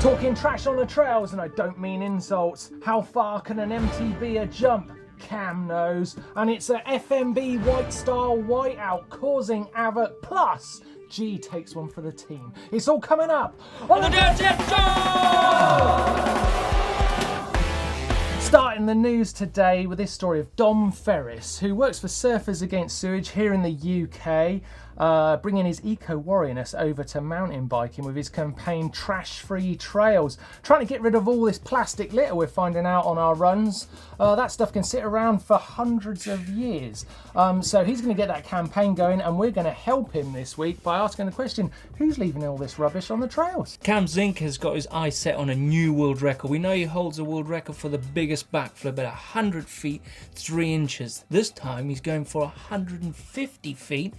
Talking trash on the trails, and I don't mean insults. How far can an MTB jump? Cam knows. And it's a FMB Whitestyle whiteout causing havoc. Plus, G takes one for the team. It's all coming up on the Dirty Show! Starting the news today with this story of Dom Ferris, who works for Surfers Against Sewage here in the UK, bringing his eco-warriorness over to mountain biking with his campaign Trash-Free Trails, trying to get rid of all this plastic litter we're finding out on our runs. That stuff can sit around for hundreds of years. So he's going to get that campaign going, and we're going to help him this week by asking the question, who's leaving all this rubbish on the trails? Cam Zink has got his eyes set on a new world record. We know he holds a world record for the biggest backflip at 100 feet 3 inches. This time he's going for 150 feet,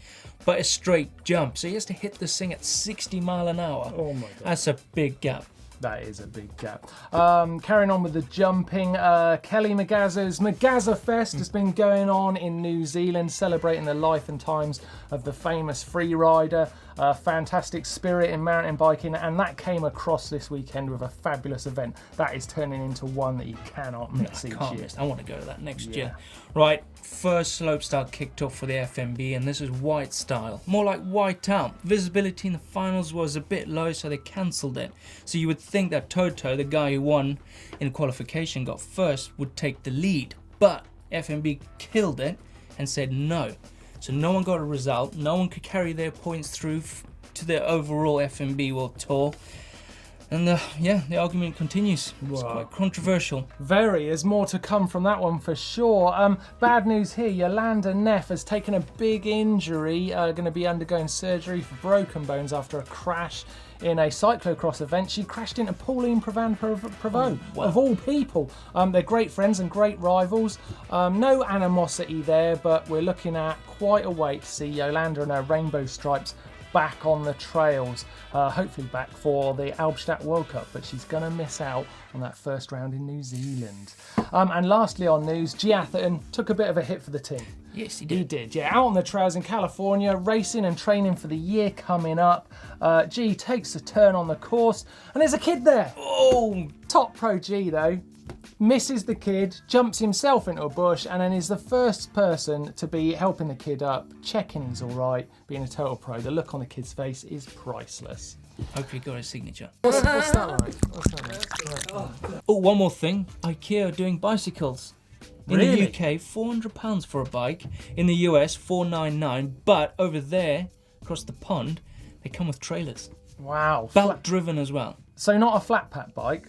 but a straight jump. So he has to hit this thing at 60 mile an hour. Oh my God. That's a big gap. That is a big gap. Carrying on with the jumping, Kelly McGazza's McGazza Fest has been going on in New Zealand, celebrating the life and times of the famous free rider. Fantastic spirit in mountain biking, and that came across this weekend with a fabulous event. That is turning into one that you cannot miss each year. I want to go to that next year. Right, first slopestyle kicked off for the FMB, and this is Whitestyle. More like Whiteout. Visibility in the finals was a bit low, so they cancelled it. So you would think that Toto, the guy who won in qualification, got first, would take the lead. But FMB killed it and said no. So no one got a result. No one could carry their points through to their overall FMB World Tour. And the argument continues. It's quite controversial. Very. There's more to come from that one for sure. Bad news here. Yolanda Neff has taken a big injury. Going to be undergoing surgery for broken bones after a crash in a cyclocross event. She crashed into Pauline Provan of all people. They're great friends and great rivals. No animosity there, but we're looking at quite a wait to see Yolanda and her rainbow stripes back on the trails, hopefully back for the Albstadt World Cup, but she's going to miss out on that first round in New Zealand. And lastly on news, G Atherton took a bit of a hit for the team. Yes, he did. He did, yeah. Out on the trails in California, racing and training for the year coming up. G takes a turn on the course, and there's a kid there. Oh! Top pro G though. Misses the kid, jumps himself into a bush, and then is the first person to be helping the kid up, checking he's all right, being a total pro. The look on the kid's face is priceless. Hope you got his signature. What's that like? What's that like? Oh, one more thing. Ikea are doing bicycles. In Really? the UK, £400 for a bike. In the US, $499. But over there, across the pond, they come with trailers. Wow. Belt driven as well. So not a flat pack bike?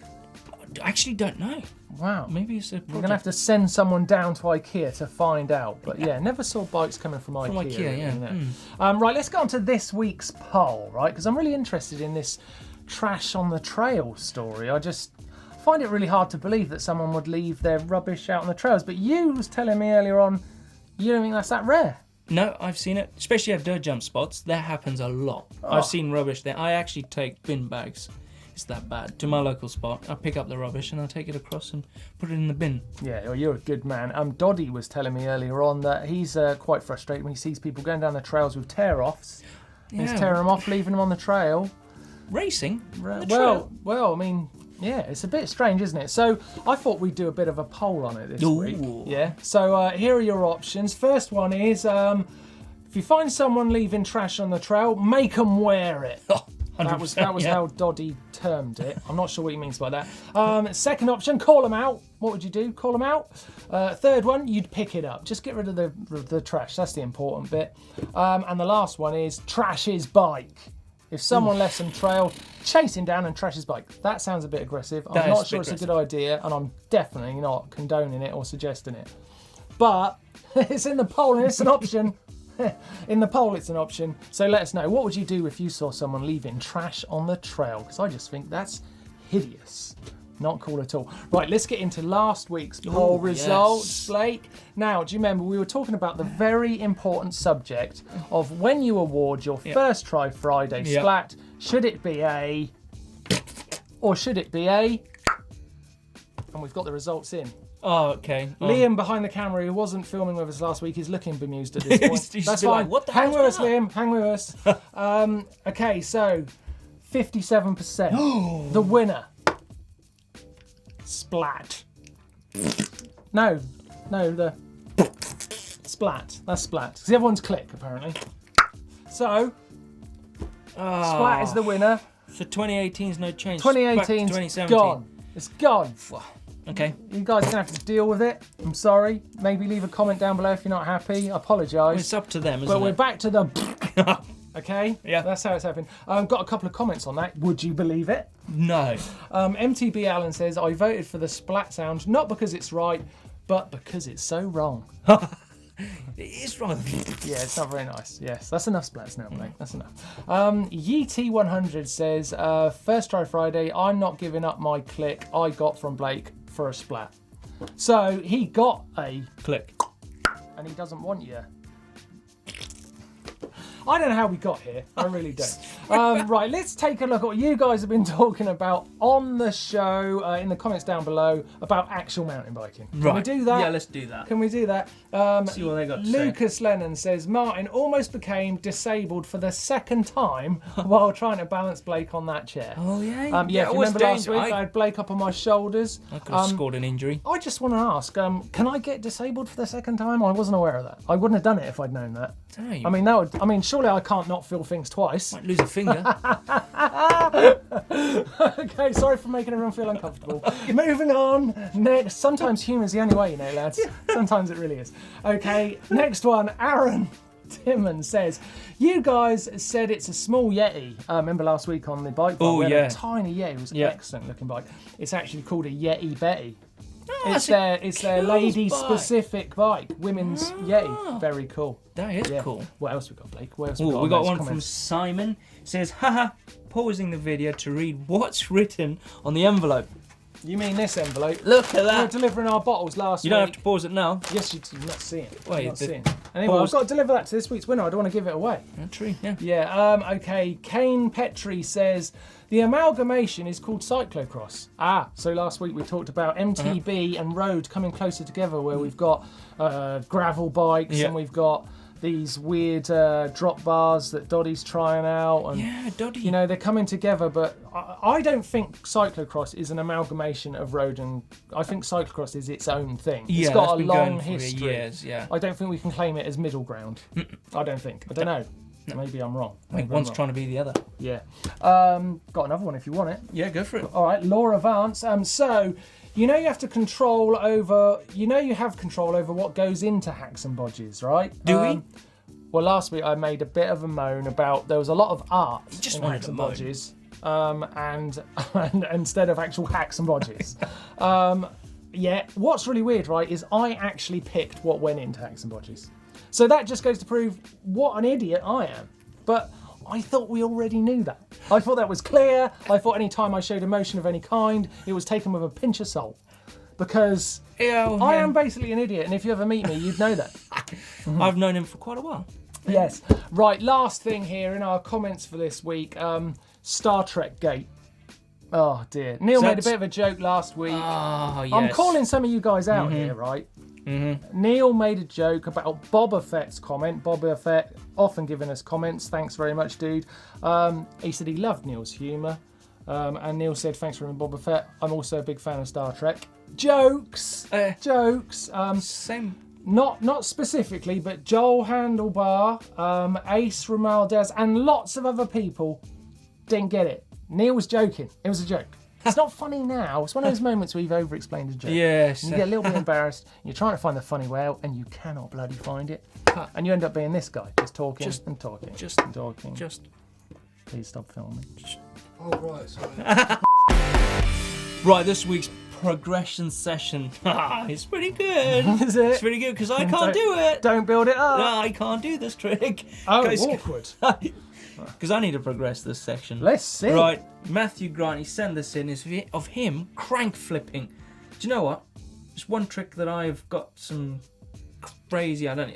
I actually don't know. Wow. Maybe it's a project. We're going to have to send someone down to Ikea to find out. But yeah, never saw bikes coming from Ikea. From Ikea, yeah. You know. Right, let's get on to this week's poll, right? Because I'm really interested in this trash on the trail story. I just find it really hard to believe that someone would leave their rubbish out on the trails. But you was telling me earlier on, you don't think that's that rare? No, I've seen it. Especially at dirt jump spots. That happens a lot. I've seen rubbish there. I actually take bin bags. It's that bad. To my local spot, I pick up the rubbish and I take it across and put it in the bin. Yeah, well, you're a good man. Doddy was telling me earlier on that he's quite frustrated when he sees people going down the trails with tear-offs. Yeah. He's tearing them off, leaving them on the trail. Racing? Well, I mean, yeah, it's a bit strange, isn't it? So I thought we'd do a bit of a poll on it this week. Yeah. So here are your options. First one is, if you find someone leaving trash on the trail, make them wear it. That was how Doddy termed it. I'm not sure what he means by that. Second option, call them out. What would you do? Call them out. Third one, you'd pick it up. Just get rid of the trash. That's the important bit. And the last one is trash his bike. If someone left some trail, chase him down and trash his bike. That sounds a bit aggressive. I'm not sure it's a good idea, and I'm definitely not condoning it or suggesting it. But it's in the poll and it's an option. In the poll, it's an option. So let us know. What would you do if you saw someone leaving trash on the trail? Because I just think that's hideous. Not cool at all. Right, let's get into last week's poll results, Blake. Now, do you remember we were talking about the very important subject of when you award your first try Friday splat, should it be A or should it be A? And we've got the results in. Oh, okay. Liam behind the camera, who wasn't filming with us last week, is looking bemused at this point. He's That's fine. Like, what the hang with us, that? Liam. Hang with us. Okay, so 57%. The winner. Splat. No, the splat. That's splat. Because the other one's click, apparently. So, splat is the winner. So 2018's no change. 2018's gone. It's gone. Okay. You guys are going to have to deal with it. I'm sorry. Maybe leave a comment down below if you're not happy. I apologise. It's up to them, isn't But it? we're back to the... Okay? Yeah. That's how it's happened. Got a couple of comments on that. Would you believe it? No. MTB Allen says, I voted for the splat sound, not because it's right, but because it's so wrong. It is wrong. Yeah, it's not very nice. Yes, that's enough splats now, Blake. That's enough. Yeet100 says, first try Friday, I'm not giving up my click I got from Blake for a splat. So he got a Click. and he doesn't want you. I don't know how we got here. I really don't. Right, let's take a look at what you guys have been talking about on the show in the comments down below about actual mountain biking. Can we do that? Yeah, let's do that. Can we do that? See what they got to Lucas Lennon says, Martin almost became disabled for the second time while trying to balance Blake on that chair. Oh, yeah? Yeah, if you remember last week, I had Blake up on my shoulders. I could have scored an injury. I just want to ask, can I get disabled for the second time? I wasn't aware of that. I wouldn't have done it if I'd known that. I mean, surely I can't not feel things twice. might lose a finger. Okay, sorry for making everyone feel uncomfortable. Moving on. Next, sometimes humour's the only way, you know, lads. Sometimes it really is. Okay, next one. Aaron Timmon says, you guys said it's a small Yeti. Remember last week on the bike? Oh, we had yeah. a tiny Yeti. It was an excellent looking bike. It's actually called a Yeti Betty. Oh, It's their lady-specific bike. Women's Yeti. Very cool. That is cool. What else we got, Blake? What else Ooh, we got? we got one from Simon. It says, haha, pausing the video to read what's written on the envelope. You mean this envelope? Look at We were that. delivering our bottles last week. You don't have to pause it now. Yes, you're not seeing it. Wait, You're not the seeing it. Anyway, I've got to deliver that to this week's winner. I don't want to give it away. True, yeah. Yeah, okay. Kane Petrie says, the amalgamation is called cyclocross. So last week we talked about MTB and road coming closer together where we've got gravel bikes and we've got these weird drop bars that Doddy's trying out. And, Yeah, Doddy. you know, they're coming together, but I don't think cyclocross is an amalgamation of road and... I think cyclocross is its own thing. Yeah, it's got that's a been long going for history. years, yeah. I don't think we can claim it as middle ground. I don't think. I don't know. Maybe I'm wrong. I think one's trying to be the other. Yeah. Got another one if you want it. Yeah, go for it. All right, Laura Vance. So, you know you have control over what goes into hacks and bodges, right? Do we? Well, last week I made a bit of a moan about there was a lot of art just in wanted hacks to and moan. bodges, and instead of actual hacks and bodges. Yeah, what's really weird, right, is I actually picked what went into hacks and bodges. So that just goes to prove what an idiot I am. But I thought we already knew that. I thought that was clear. I thought any time I showed emotion of any kind, it was taken with a pinch of salt. Because I am basically an idiot, and if you ever meet me, you'd know that. I've known him for quite a while. Yes. Right, last thing here in our comments for this week, Star Trek Gate. Oh dear. Neil made a bit of a joke last week. Oh, yes. I'm calling some of you guys out here, right? Neil made a joke about Boba Fett's comment. Boba Fett often giving us comments. Thanks very much, dude. He said he loved Neil's humour. And Neil said, thanks for Boba Fett. I'm also a big fan of Star Trek. Jokes. Jokes. Same. Not specifically, but Joel Handlebar, Ace Ramaldez, and lots of other people didn't get it. Neil was joking. It was a joke. It's not funny now. It's one of those moments where you've over-explained a joke. Yes. And you get a little bit embarrassed. You're trying to find the funny way out, and you cannot bloody find it. And you end up being this guy, just talking and talking. Just and talking. Please stop filming. Oh, right, sorry. Right, this week's progression session. It's pretty good. Is it? It's pretty good because I can't do it. Don't build it up. No, I can't do this trick. Oh, awkward. Because I need to progress this section. Let's see. Right, Matthew Grant, he sent this in, is of him crank flipping. Do you know what? It's one trick that I've got some crazy, I don't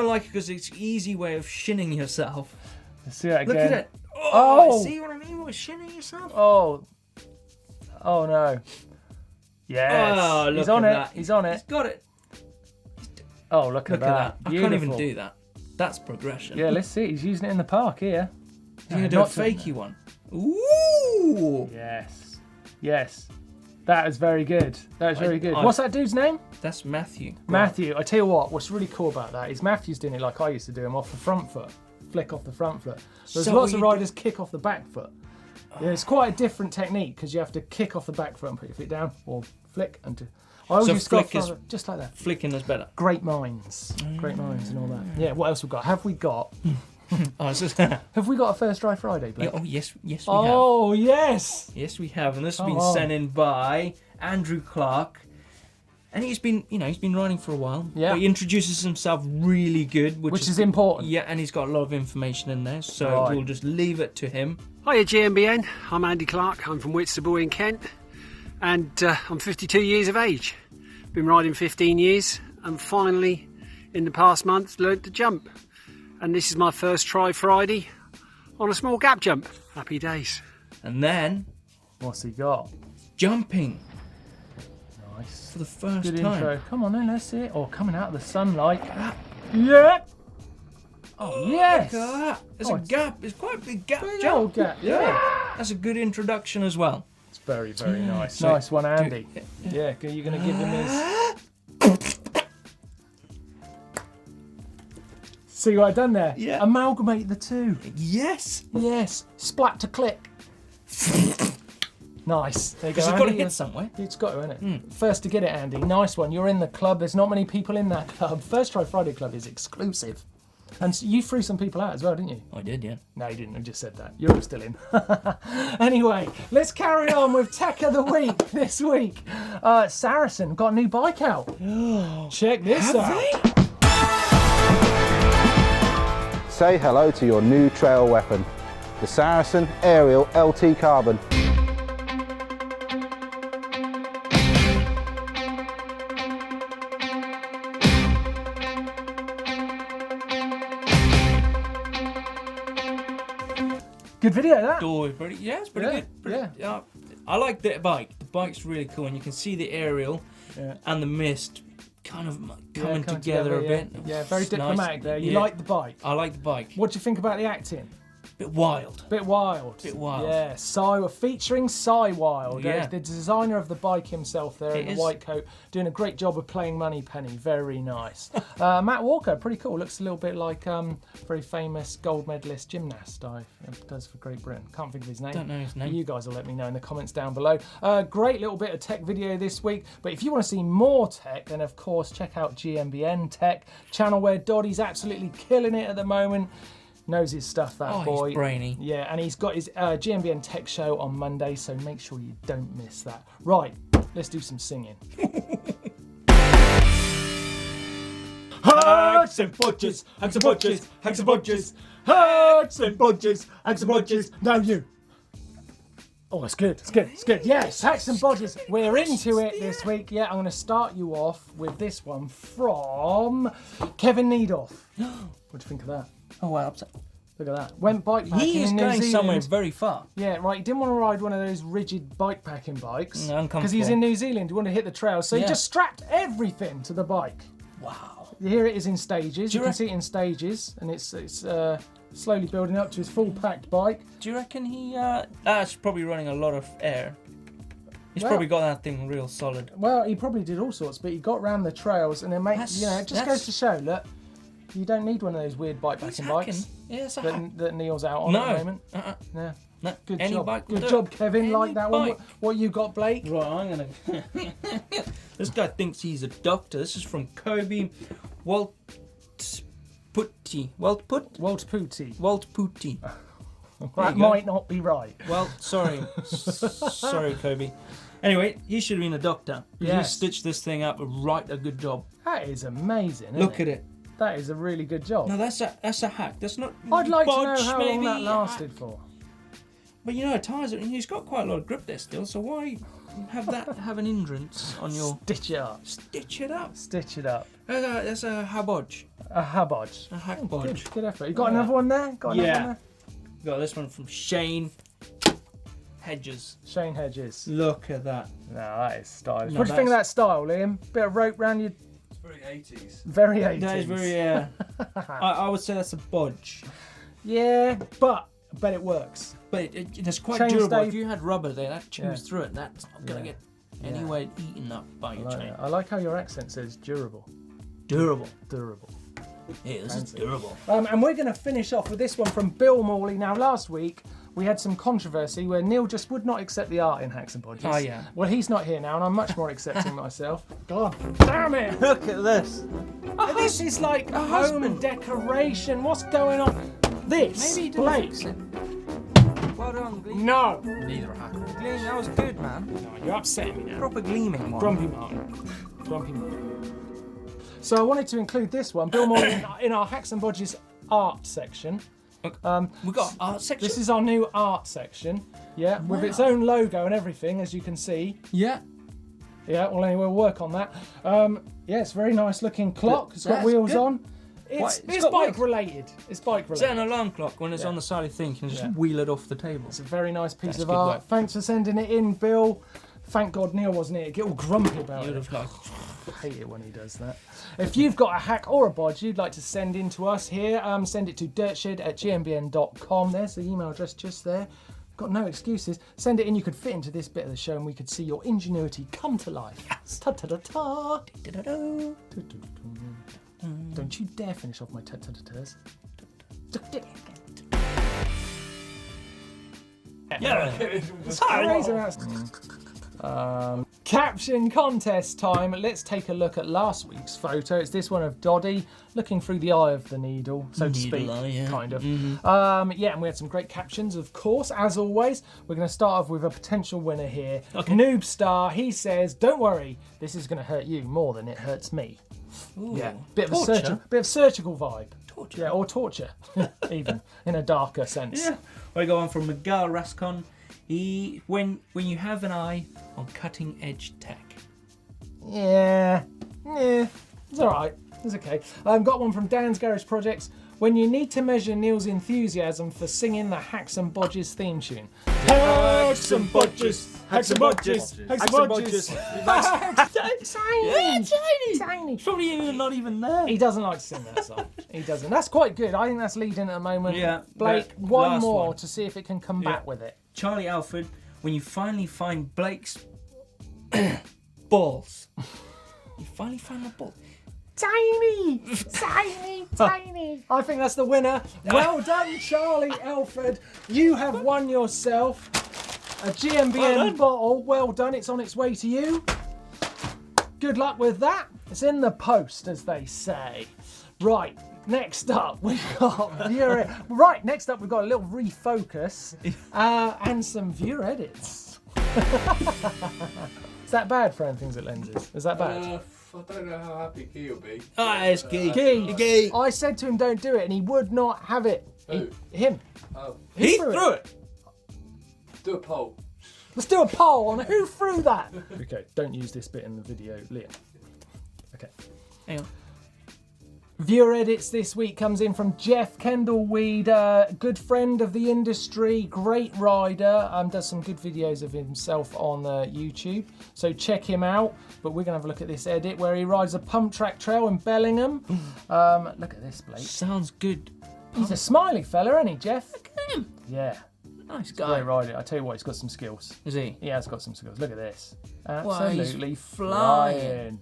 like it because it's an easy way of shinning yourself. Let's see that again. Look at it. Oh. See what I mean with shinning yourself? Oh no. Yes. Oh, look He's on at it. that. He's on it. He's got it. Oh, look at that. I can't even do that. That's progression. Yeah, let's see. He's using it in the park here. You're going to do a fakey one. Ooh! Yes. Yes. That is very good. That is very good. What's that dude's name? That's Matthew. Matthew. I tell you what's really cool about that is Matthew's doing it like I used to do him off the front foot. Flick off the front foot. There's lots of riders kick off the back foot. Yeah, it's quite a different technique because you have to kick off the back foot and put your feet down or flick and I always used to go front, just like that. Flicking is better. Great minds. Great minds and all that. Yeah, what else we got? Have we got Have we got a First Try Friday, Blake? Yeah, yes, we have. Oh, yes! Yes, we have, and this has been sent in by Andrew Clark, and he's been riding for a while. Yeah. But he introduces himself really good, which is important. Yeah, and he's got a lot of information in there, so we'll just leave it to him. Hiya GMBN, I'm Andy Clark. I'm from Whitstable in Kent, and I'm 52 years of age. Been riding 15 years, and finally, in the past month, learned to jump. And this is my first try Friday on a small gap jump. Happy days. And then, what's he got? Jumping. Nice. For the first Good time. Intro. Come on then, let's see it. Oh, coming out of the sunlight. Yeah. Oh, yes. Look at that. There's a gap. It's quite a big gap Big jump. old gap. Yeah. That's a good introduction as well. It's very, very nice. So, nice one, Andy. Yeah, you're going to give him his... See what I've done there? Yeah. Amalgamate the two. Yes. Yes. Splat to click. Nice. There you go. Because it's got to hit somewhere. It's got to, isn't it? First to get it, Andy. Nice one. You're in the club. There's not many people in that club. First Try Friday Club is exclusive. And so you threw some people out as well, didn't you? I did, yeah. No, you didn't. I just said that. You're all still in. Anyway, let's carry on with Tech of the Week this week. Saracen got a new bike out. Check this out. Say hello to your new trail weapon, the Saracen Aerial LT Carbon. Good video, that. It's pretty good. Yeah. I like the bike. The bike's really cool, and you can see the aerial and the mist kind of coming together a bit. Yeah, very diplomatic nice. there. You like the bike? I like the bike. What do you think about the acting? Bit wild. Bit wild. Yeah, featuring Cy Wild. Yeah. The designer of the bike himself there in the white coat, doing a great job of playing Moneypenny. Very nice. Matt Walker, pretty cool. Looks a little bit like very famous gold medalist gymnast does for Great Britain. Can't think of his name. Don't know his name. You guys will let me know in the comments down below. Great little bit of tech video this week. But if you want to see more tech, then of course check out GMBN Tech, channel where Doddy's absolutely killing it at the moment. Knows his stuff, that boy. He's brainy. Yeah, and he's got his GMBN Tech show on Monday, so make sure you don't miss that. Right, let's do some singing. Hacks and bodges, hacks and bodges, hacks and bodges, hacks and bodges, hacks and bodges. Now you. Oh, it's good, it's good, it's good. Yes, hacks and bodges. We're into it this week. Yeah, I'm going to start you off with this one from Kevin Needorf. What do you think of that? Oh wow! Look at that. Went bikepacking He is in New going Zealand. somewhere very far. Yeah, right. He didn't want to ride one of those rigid bikepacking bikes Uncomfortable. because he's in New Zealand. He wanted to hit the trail, so he just strapped everything to the bike. Wow. Here it is in stages. You can see it in stages, and it's slowly building up to his full packed bike. Do you reckon he? That's probably running a lot of air. He's probably got that thing real solid. Well, he probably did all sorts, but he got round the trails, and then it just goes to show. Look. You don't need one of those weird bikepacking bikes that Neil's out on at the moment. Yeah. No. Good Any job. bike will Good do job, it. Kevin. Any Like that bike. one. What you got, Blake? Right, I'm gonna. This guy thinks he's a doctor. This is from Kobe Waltputti. Waltputti. That might not be right. Well, sorry. Sorry, Kobe. Anyway, he should have been a doctor. He stitched this thing up right a good job. That is amazing. Look at it. That is a really good job. No, that's a hack. That's not. I'd like to know bodge, how maybe. long that lasted for. But you know, tires. He's got quite a lot of grip there still. So why have an hindrance on your? Stitch it up. Stitch it up. Stitch it up. That's a habodge. A habodge. A hack bodge. Good effort. You got another one there? Got another one there? Got this one from Shane Hedges. Shane Hedges. Look at that. No, that is stylish. What do you think of that style, Liam? Bit of rope round your... It's very 80s. Very 80s. That is very, I would say that's a bodge. Yeah, but I bet it works. But it's quite Chain durable. stay- If you had rubber there, that chews Yeah. through it. That's not going to Yeah. get anywhere eaten up by your chain. I like how your accent says durable. Durable. Durable. Yeah, this is Fancy. durable. And we're going to finish off with this one from Bill Morley. Now, last week we had some controversy where Neil just would not accept the art in Hacks and Bodges. Oh, yeah. Well, he's not here now, and I'm much more accepting myself. God damn it! Look at this. This is like a home husband. decoration. What's going on? This, Maybe he didn't Blake. fix it. Well done, Gleam. No. Neither a hacker. Gleam, that was good, man. No, you're upsetting me now. Proper gleaming one. Grumpy Martin. Grumpy Martin. So I wanted to include this one, Bill Morley, in our Hacks and Bodges art section. We got art section. This is our new art section, yeah, with its own logo and everything, as you can see. Yeah. Yeah, well, anyway, we'll work on that. Yeah, it's a very nice looking clock. It's got That's wheels good. on. It's It's got bike wheels. related. It's bike Set related. an alarm clock when it's on the side of the thing, you can just Yeah. wheel it off the table. It's a very nice piece That's of good art. work. Thanks for sending it in, Bill. Thank God Neil wasn't here. Get all grumpy about You'd it. have like, I hate it when he does that. If you've got a hack or a bodge you'd like to send in to us here, send it to dirtshed@gmbn.com. There's the email address just there. Got no excuses. Send it in. You could fit into this bit of the show and we could see your ingenuity come to life. Ta-ta-ta-ta. da-da-da. Don't you dare finish off my ta-ta-ta-tas. Yeah. Razor out. Caption contest time. Let's take a look at last week's photo. It's this one of Doddy looking through the eye of the needle, so to speak, Needle eye, yeah. kind of. Yeah, and we had some great captions, of course, as always. We're going to start off with a potential winner here. Okay. Noob Star, he says, don't worry, this is going to hurt you more than it hurts me. Ooh. Yeah, bit of Torture? a bit of surgical vibe. Torture. Yeah, or torture, even, in a darker sense. Yeah. We go on from McGazza Rascon. When you have an eye on cutting edge tech. Yeah, it's all right. It's okay. Got one from Dan's Garage Projects. When you need to measure Neil's enthusiasm for singing the Hacks and Bodges theme tune. Hacks and Bodges, Hacks and Bodges, Hacks and Bodges. Tiny. Probably even not even there. He doesn't like to sing that song. He doesn't. That's quite good. I think that's leading at the moment. Yeah, Blake, that one last more one. to see if it can come back with it. Charlie Alfred, when you finally find Blake's balls. You finally find the ball. Tiny. I think that's the winner. Well done, Charlie Alfred. You have won yourself a GMBN Well done. bottle. Well done. It's on its way to you. Good luck with that. It's in the post, as they say. Right. Next up, we've got next up we've got a little refocus and some viewer edits. Is that bad throwing things at lenses? Is that bad? I don't know how happy Key will be. Ah, it's geek. Gee, I said to him don't do it and he would not have it. Who? Him. Oh, He threw it. do a poll. Let's do a poll on who threw that. Okay, don't use this bit in the video, Liam. Okay. Hang on. Viewer edits this week comes in from Jeff Kendall-Weed, good friend of the industry, great rider, does some good videos of himself on YouTube, so check him out. But we're going to have a look at this edit where he rides a pump track trail in Bellingham. Look at this, Blake. Sounds good. He's a smiley fella, isn't he, Jeff? Look at him. Yeah, Nice great guy. rider. I tell you what, he's got some skills. Is he? He has got some skills. Look at this. Wow, he's Absolutely flying.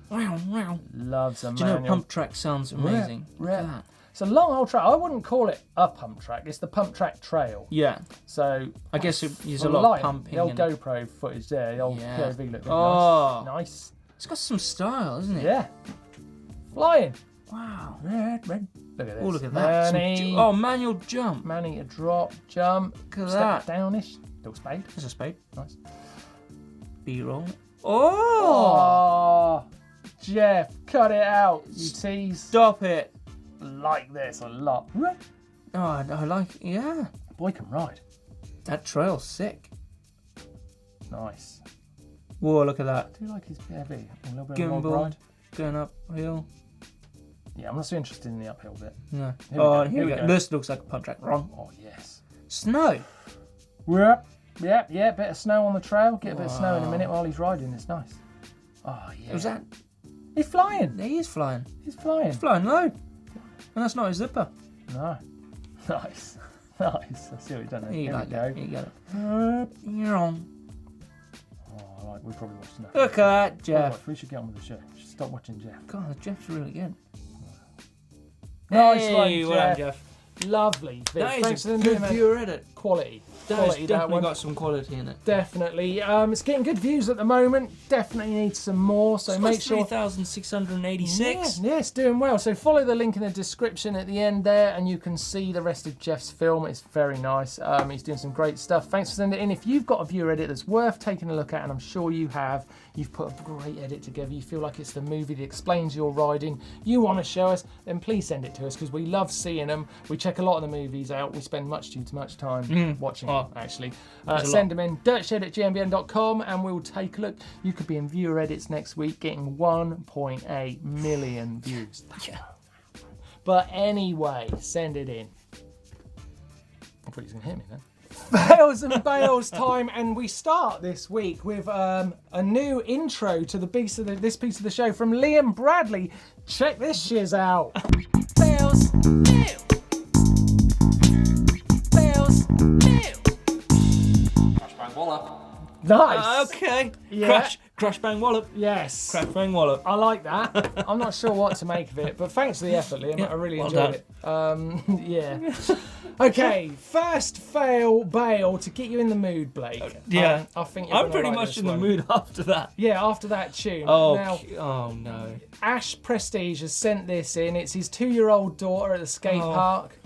flying. Wow. Loves a Do you know manual. pump track sounds amazing? Look at that. It's a long old track. I wouldn't call it a pump track. It's the pump track trail. Yeah. So I guess there's a well, lot like of pumping. The old and GoPro footage there. The old Yeah. POV look Oh. nice. It's got some style, isn't it? Yeah. Flying. Wow. Red. Look at this. Oh, look at that. Manny. Manual jump. Manny, a drop, jump. Look at Step that. downish. Little spade. There's a spade. Nice. B-roll. Oh! Oh, Jeff, cut it out. You tease. Stop it. Like this a lot. Oh, I like. Yeah. Boy can ride. That trail's sick. Nice. Whoa, look at that. I do like his heavy. A little bit of a log Gimbal. ride. Going uphill. Yeah, I'm not so interested in the uphill bit. No. Here we Oh, go, here we go. This looks like a pump track. Wrong. Oh, yes. Snow. Yeah, bit of snow on the trail. Get a bit of snow in a Wow. minute while he's riding. It's nice. Oh, yeah. Was that? He's flying. He is flying. He's flying. He's flying low. And that's not his zipper. No. Nice. Nice. I see what you've done there. Here you Here go. we Here go. you go. Oh, right, we probably watched enough. Look at that, Oh, Jeff. we should get on with the show. We should stop watching Jeff. God, Jeff's really good. Nice Hey, one, well done, Jeff. Jeff. Lovely. That Thanks is a for good the viewer edit. quality. That Quality, has that definitely one. got some quality in it. Definitely. It's getting good views at the moment. Definitely needs some more. So So make sure. 3,686. Yeah, it's doing well. So follow the link in the description at the end there, and you can see the rest of Jeff's film. It's very nice. He's doing some great stuff. Thanks for sending it in. If you've got a viewer edit that's worth taking a look at, and I'm sure you have, you've put a great edit together, you feel like it's the movie that explains your riding, you want to show us, then please send it to us because we love seeing them. We check a lot of the movies out. We spend much too much time watching them, actually. Send them in dirtshed@gmbn.com and we'll take a look. You could be in viewer edits next week getting 1.8 million views. Yeah. But anyway, send it in. I thought he was going to hit me then. Fails and Bales time, and we start this week with a new intro to this piece of the show from Liam Bradley. Check this shiz out. Fails. Fails. Crash bang wallop. Nice. Okay. Yeah. Crash bang wallop. Yes. Crash bang wallop. I like that. I'm not sure what to make of it, but thanks for the effort, Liam. I really well enjoyed it. Yeah. Okay, first fail bail to get you in the mood, Blake. Yeah. I think you're I'm gonna pretty like much this in the one. mood after that. Yeah, after that tune. Oh, Now, oh no. Ash Prestige has sent this in. It's his 2-year-old daughter at the skate park.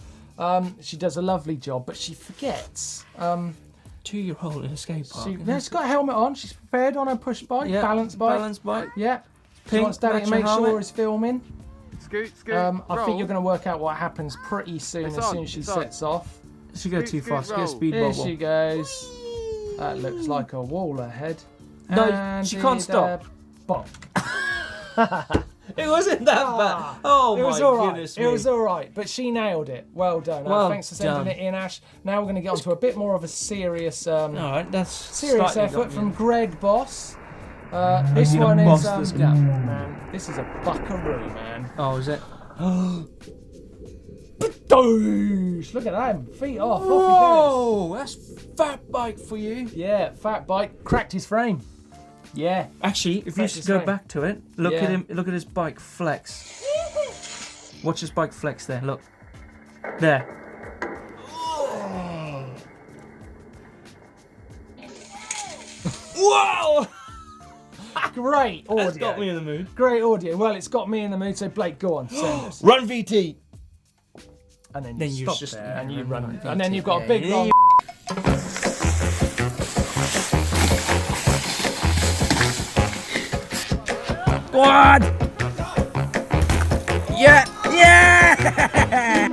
She does a lovely job, but she forgets. 2-year-old in a skate park. She's got a helmet on. She's prepared on her push bike, Yeah, balance bike. balance bike. Yeah. She Pink, wants Daddy to matching make sure helmet. he's filming. Scoot, I think roll. you're going to work out what happens pretty soon It's as on, soon as she it's on. sets off. She go too Scoot, fast. Get a roll. speed Here bubble. she goes. That looks like a wall ahead. No, And she can't it, stop. Bonk. It wasn't that bad. Oh It was my all right. goodness It was all right, but she nailed it. Well done. Well Thanks for sending done. it in, Ash. Now we're going to get on to a bit more of a serious, All right, that's serious slightly effort got me from in. Greg Boss. This gonna one is, boss this guy. man, this is a buckaroo, man. Oh, is it? Doosh! Look at them, feet off. Off Oh, that's fat bike for you. he goes. Yeah, fat bike cracked his frame. Yeah. Actually, if you Flex should his go frame. back to it, look Yeah. at him. Look at his bike flex. Watch his bike flex there. Look, there. Whoa! Great audio. That's got me in the mood. Great audio. Well, it's got me in the mood. So Blake, go on, send us. Run VT. And then Then you you stop just- there and you yeah, run. run And then VT. you've got a Yeah, big yeah, long. Go on! Yeah! Yeah!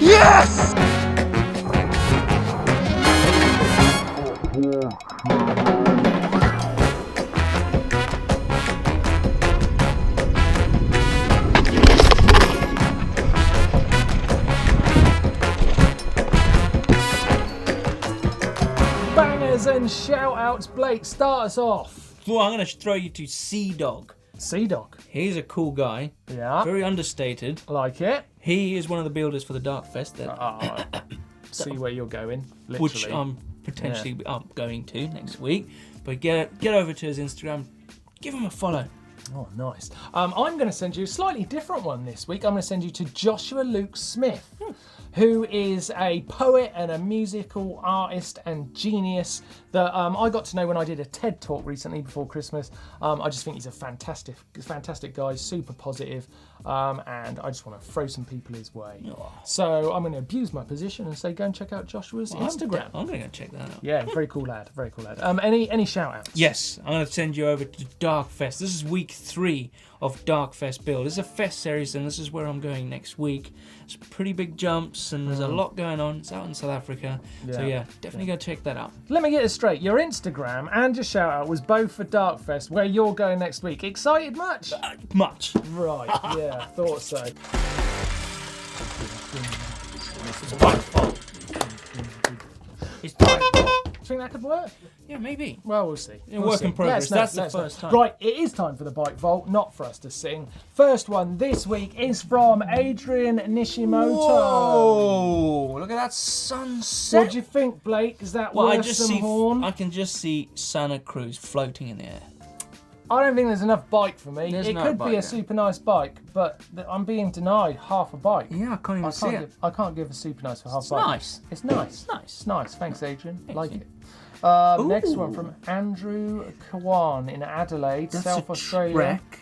Yes! Bangers and shout outs. Blake, start us off. Well, I'm going to throw you to Sea Dog. Sea Dog. He's a cool guy, Yeah. very understated. Like it. He is one of the builders for the Dark Fest, See where you're going. Literally. which I'm potentially going to next week. But get over to his Instagram, give him a follow. Oh, nice. I'm going to send you a slightly different one this week. I'm going to send you to Joshua Luke Smith, who is a poet and a musical artist and genius that I got to know when I did a TED talk recently before Christmas. I just think he's a fantastic guy, super positive, and I just want to throw some people his way. Oh. So I'm going to abuse my position and say go and check out Joshua's Instagram. I'm going to go check that out. Yeah, very cool lad, very cool lad. Any shout outs? Yes, I'm going to send you over to Dark Fest. This is week 3 of Dark Fest build. It's a fest series, and this is where I'm going next week. It's pretty big jumps, and there's a lot going on. It's out in South Africa. So yeah, definitely go check that out. Let me get this straight. Your Instagram and your shout out was both for Dark Fest, where you're going next week. Excited much? Much. Right, yeah, thought so. It's bike fault. It's bike fault. Do you think that could work? Yeah, maybe. Well, we'll see. Work in progress. That's the first time. Right, it is time for the bike vault, not for us to sing. First one this week is from Adrian Nishimoto. Whoa! Look at that sunset. What do you think, Blake? Is that worth some horn? I can just see Santa Cruz floating in the air. I don't think there's enough bike for me. There's It no could bike be a there. super nice bike, but I'm being denied half a bike. Yeah, I can't even see it. I can't give a super nice for half a bike. Nice. It's nice. Nice. It's nice. Thanks, Adrian. Like you. it. Next one from Andrew Kawan in Adelaide, That's South a Australia. trek.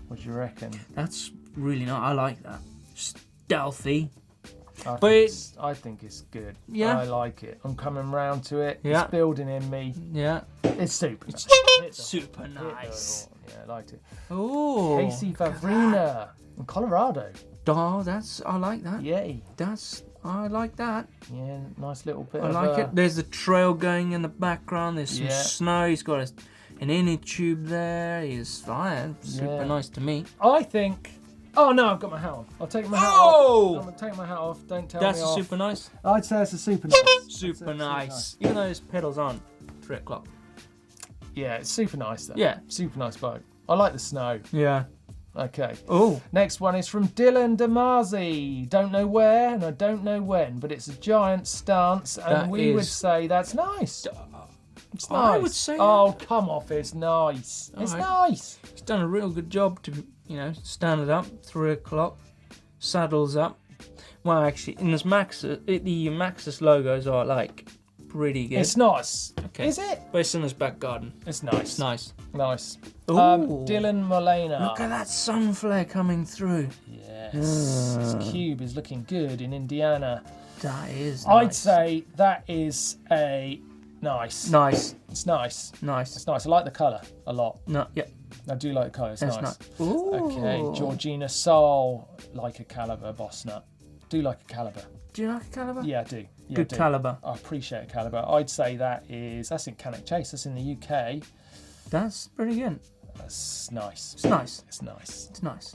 What do you reckon? That's really nice. I like that. Stealthy. I think it's good. Yeah. I like it. I'm coming round to it. Yeah. It's building in me. Yeah. It's super. Super nice. Yeah, I liked it. Oh. Casey Favrina in Colorado. Oh, I like that. Yay. I like that. Yeah, nice little bit I of like it. There's a trail going in the background. There's some Yeah. snow. He's got an inner tube there. He's fine. Super Yeah. nice to me. I think. Oh no, I've got my hat on. I'll take my hat Oh! off. I'm gonna take my hat off. Don't tell me That's a off. super nice. I'd say it's a super nice. Super It's nice. Even though his pedals aren't 3 o'clock. Yeah, it's super nice though. Yeah. Super nice bike. I like the snow. Yeah. Okay. Oh. Next one is from Dylan Damazi. Don't know where and I don't know when, but it's a giant stance, and That we would is- say that's nice. It's nice. I would say Oh, come off! It's nice. It's Alright. nice. He's done a real good job to, stand it up, 3 o'clock, saddles up. Well, actually, in this the Maxxis logos are like pretty good. It's nice. Okay. Is it? But it's in his back garden. It's nice. It's nice. Nice. Ooh. Dylan Molina. Look at that sun flare coming through. Yes. This cube is looking good in Indiana. That is I'd nice. say that is a nice. Nice. It's nice. Nice. It's nice. I like the colour a lot. No, yeah. I do like the colour. It's That's nice. nice. Ooh. Okay, Georgina Soul, like a caliber, boss nut. Do like a caliber. Do you like a caliber? Yeah, I do. Yeah, Good I do. caliber. I appreciate a caliber. I'd say that's in Cannock Chase. That's in the UK. That's pretty good. That's nice. It's nice. It's nice. It's nice.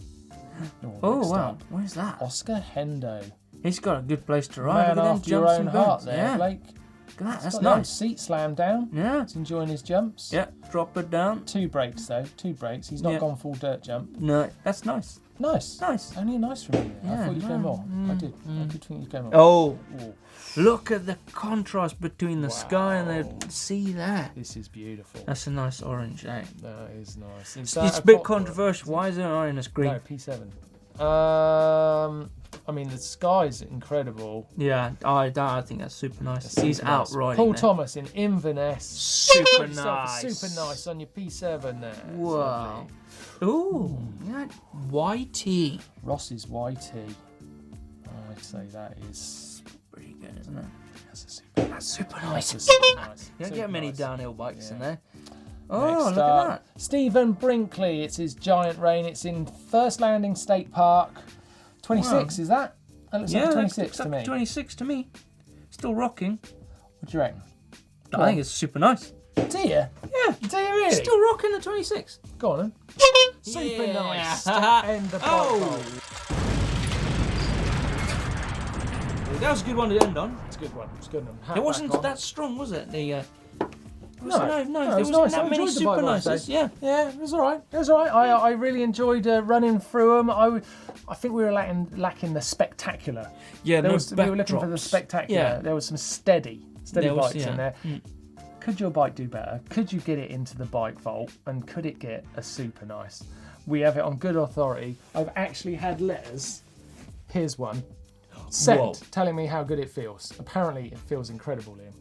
Oh, Oh, next wow. up, Where's that? Oscar Hendo. He's got a good place to ride. Man Look at them after your jumps own and heart burns. there, Yeah. Blake. Look at that. That's Got the old nice. seat slammed down. Yeah. He's enjoying his jumps. Yeah. Drop it down. 2 brakes though. 2 brakes. He's not Yeah. gone full dirt jump. No, that's nice. Nice. Nice. Only a nice from you. I Yeah, thought you'd go no, more. I did. I did think you'd go more. Oh, Ooh, look at the contrast between the sky and the sea there. this is beautiful. That's a nice orange, eh? That is nice. It's a bit controversial. Why is it not in a screen? No, P7. I mean, the sky's incredible. Yeah, I think that's super nice. That's He's super out nice. riding Paul there. Thomas in Inverness. Super Yourself nice. Super nice on your P7 there. It's Wow. lovely. Ooh, yeah, whitey. Ross's YT. I'd say that is Pretty good, isn't it? that's super nice. That's super nice. You don't Super get many nice. downhill bikes in Yeah. there. Oh, Next look up, at that. Stephen Brinkley. It's his giant rain. It's in First Landing State Park. 26, is that? That looks like a 26 to me. 26 to me. Still rocking. What do you reckon? I think it's super nice. Do you? Yeah. Do you really? Still rocking the 26. Go on then. Super Yeah. nice. To end the Oh. podcast. That was a good one to end on. It's a good one. It's a good one. Hat It wasn't back on. that strong, was it? The No, no, it there was wasn't nice. I that many enjoyed the super bike last nices. day. Yeah. Yeah, it was all right. It was all right. I really enjoyed running through them. I think we were lacking the spectacular. Yeah, We no were looking for the backdrops. spectacular. Yeah. There was some steady There was, bikes in yeah. there. Could your bike do better? Could you get it into the bike vault? And could it get a super nice? We have it on good authority. I've actually had letters. Here's one. Sent, Whoa. telling me how good it feels. Apparently it feels incredible, Liam.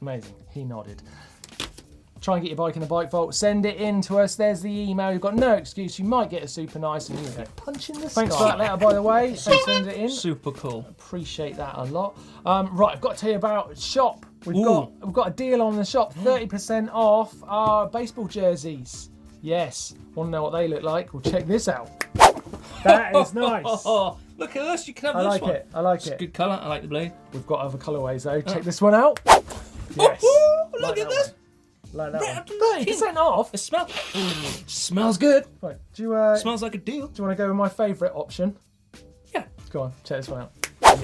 Amazing. He nodded. Try and get your bike in the bike vault. Send it in to us. There's the email. You've got no excuse. You might get a super nice and you get punch in the sky. Thanks for that letter, by the way. Thanks for sending it in. Super cool. Appreciate that a lot. Right, I've got to tell you about shop. We've got a deal on the shop. 30% off our baseball jerseys. Yes. Want to know what they look like? Well, check this out. That is nice. Oh, look at this. You can have I this like one. it. I like It's it. good colour. I like the blue. We've got other colourways though. Check this one out. Yes. Look Like at that this. one. Like that Right, one. 30% off. It smells. Smells good. Right. Do you Smells like a deal. want to go with my favourite option? Yeah. Go on. Check this one out.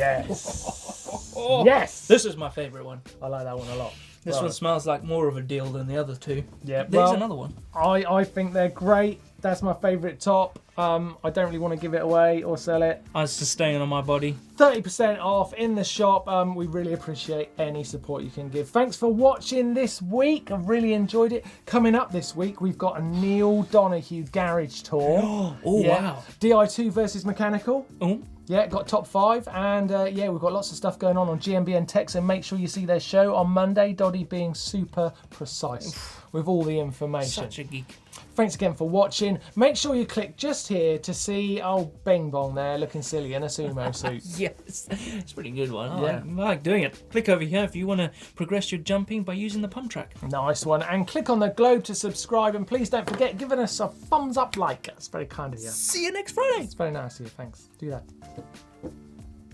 Yes. Yes. This is my favourite one. I like that one a lot. This Right. one smells like more of a deal than the other two. Yeah. There's Well, another one. I think they're great. That's my favourite top. I don't really want to give it away or sell it. It's just staying on my body. 30% off in the shop. We really appreciate any support you can give. Thanks for watching this week. I've really enjoyed it. Coming up this week, we've got a Neil Donahue garage tour. Wow. DI2 versus Mechanical. Oh. Yeah, got top 5, and yeah, we've got lots of stuff going on GMBN Tech, so make sure you see their show on Monday. Doddy being super precise with all the information. Such a geek. Thanks again for watching. Make sure you click just here to see old Bing Bong there looking silly in a sumo suit. Yes, it's a pretty good one. I Yeah. like doing it. Click over here if you want to progress your jumping by using the pump track. Nice one. And click on the globe to subscribe, and please don't forget giving us a thumbs up like. That's very kind of you. See you next Friday. It's very nice of you. Thanks. Do that.